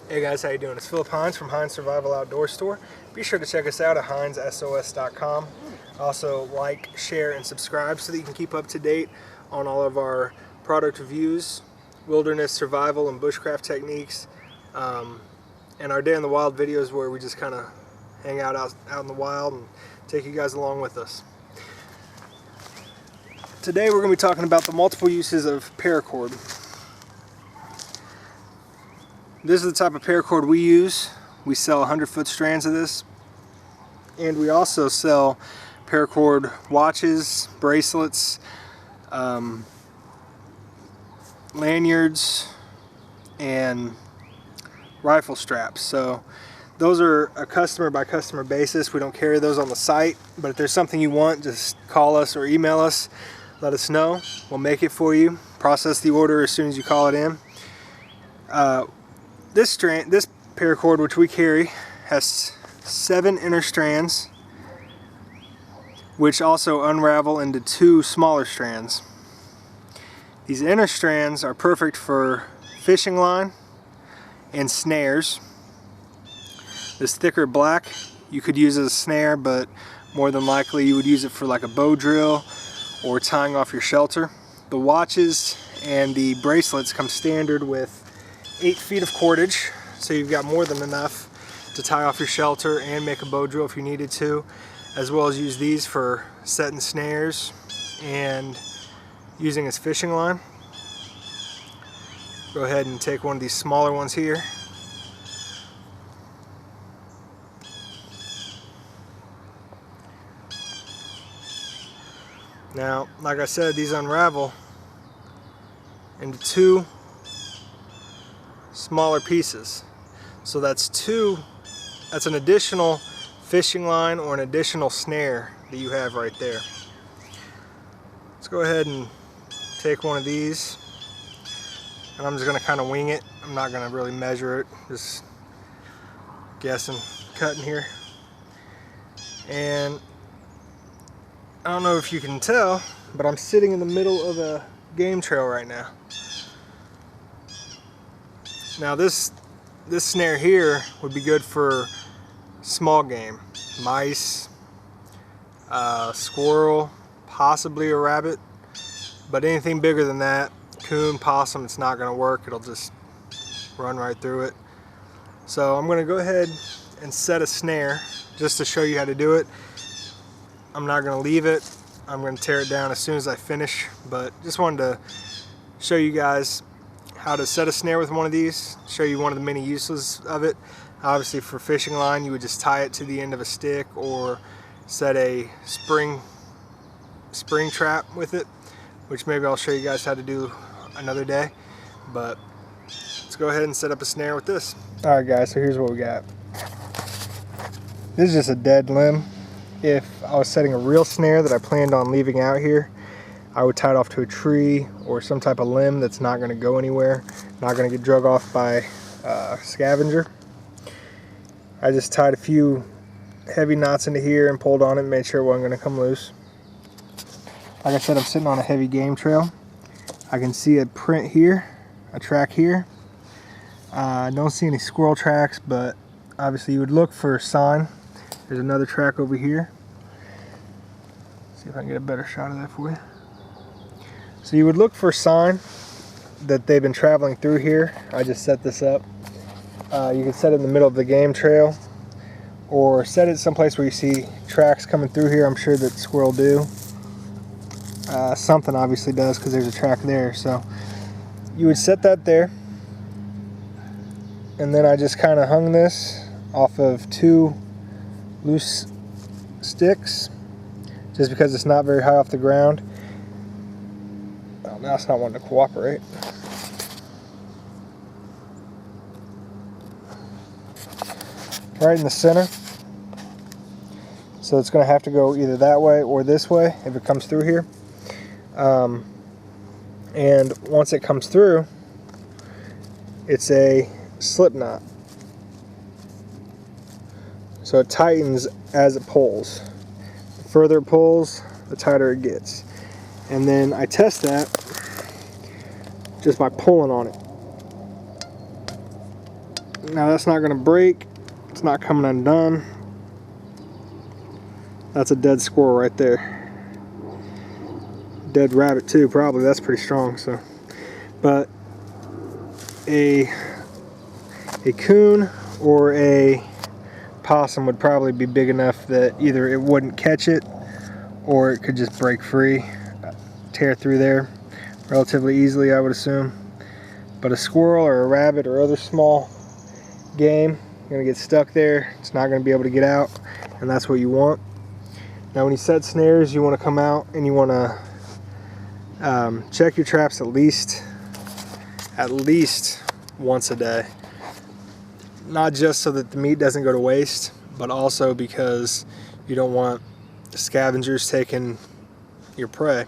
Hey guys, how you doing? It's Philip Hines from Hines Survival Outdoor Store. Be sure to check us out at HinesSOS.com. Also like, share, and subscribe so that you can keep up to date on all of our product reviews, wilderness survival and bushcraft techniques, and our Day in the Wild videos where we just kind of hang out in the wild and take you guys along with us. Today we're going to be talking about the multiple uses of paracord. This is the type of paracord we use. We sell 100-foot strands of this, and we also sell paracord watches, bracelets, lanyards, and rifle straps. So those are a customer by customer basis. We don't carry those on the site, but if there's something you want, just call us or email us. Let us know. We'll make it for you. Process the order as soon as you call it in. This paracord, which we carry, has 7 inner strands, which also unravel into 2 smaller strands. These inner strands are perfect for fishing line and snares. This thicker black you could use as a snare, but more than likely you would use it for like a bow drill or tying off your shelter. The watches and the bracelets come standard with 8 feet of cordage, so you've got more than enough to tie off your shelter and make a bow drill if you needed to, as well as use these for setting snares and using as fishing line. Go ahead and take one of these smaller ones here. Now, like I said, these unravel into 2 smaller pieces. So that's an additional fishing line or an additional snare that you have right there. Let's go ahead and take one of these, and I'm just going to kind of wing it. I'm not going to really measure it, just guessing, cutting here. And I don't know if you can tell, but I'm sitting in the middle of a game trail right now. Now this snare here would be good for small game, mice, squirrel, possibly a rabbit, but anything bigger than that, coon, possum, it's not going to work. It'll just run right through it. So I'm going to go ahead and set a snare just to show you how to do it. I'm not going to leave it. I'm going to tear it down as soon as I finish, but just wanted to show you guys how to set a snare with one of these, show you one of the many uses of it. Obviously for fishing line you would just tie it to the end of a stick or set a spring trap with it, which maybe I'll show you guys how to do another day. But let's go ahead and set up a snare with this. Alright guys, so here's what we got. This is just a dead limb. If I was setting a real snare that I planned on leaving out here, I would tie it off to a tree or some type of limb that's not going to go anywhere, not going to get drug off by a scavenger. I just tied a few heavy knots into here and pulled on it and made sure it wasn't going to come loose. Like I said, I'm sitting on a heavy game trail. I can see a print here, a track here. I don't see any squirrel tracks, but obviously you would look for a sign. There's another track over here. See if I can get a better shot of that for you. So you would look for a sign that they've been traveling through here. I just set this up. You can set it in the middle of the game trail, or set it someplace where you see tracks coming through here. I'm sure that squirrel do. Something obviously does because there's a track there. So you would set that there, and then I just kind of hung this off of 2 loose sticks, just because it's not very high off the ground. Now it's not wanting to cooperate. Right in the center. So it's going to have to go either that way or this way if it comes through here. And once it comes through, it's a slip knot. So it tightens as it pulls. The further it pulls, the tighter it gets. And then I test that just by pulling on it. Now that's not going to break. It's not coming undone. That's a dead squirrel right there. Dead rabbit too, probably. That's pretty strong. So, but a coon or a possum would probably be big enough that either it wouldn't catch it or it could just break free, tear through there relatively easily, I would assume. But a squirrel or a rabbit or other small game gonna get stuck there. It's not gonna be able to get out, and that's what you want. Now when you set snares, you want to come out and you want to check your traps at least once a day. Not just so that the meat doesn't go to waste, but also because you don't want the scavengers taking your prey.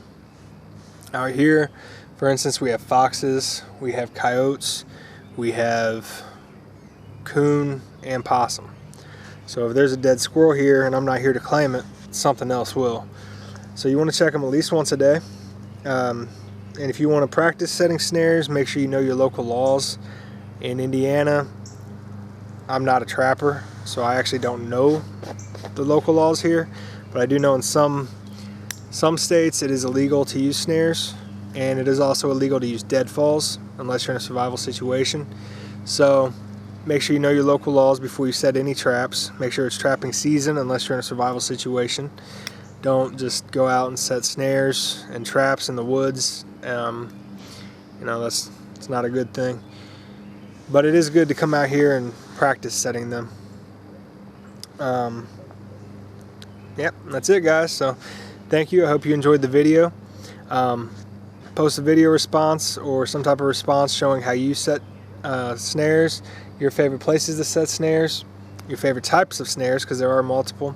Out here, for instance, we have foxes, we have coyotes, we have coon and possum. So if there's a dead squirrel here and I'm not here to claim it, something else will. So you want to check them at least once a day. And if you want to practice setting snares, make sure you know your local laws. In Indiana, I'm not a trapper, so I actually don't know the local laws here, but I do know in some states it is illegal to use snares, and it is also illegal to use deadfalls unless you're in a survival situation. So make sure you know your local laws before you set any traps. Make sure it's trapping season unless you're in a survival situation. Don't just go out and set snares and traps in the woods. You know, it's not a good thing. But it is good to come out here and practice setting them. Yep, that's it, guys. So thank you. I hope you enjoyed the video. Post a video response or some type of response showing how you set snares, your favorite places to set snares, your favorite types of snares, because there are multiple.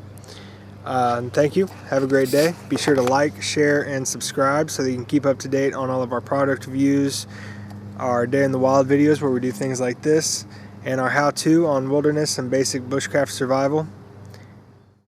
And thank you. Have a great day. Be sure to like, share, and subscribe so that you can keep up to date on all of our product reviews, our Day in the Wild videos where we do things like this, and our how-to on wilderness and basic bushcraft survival.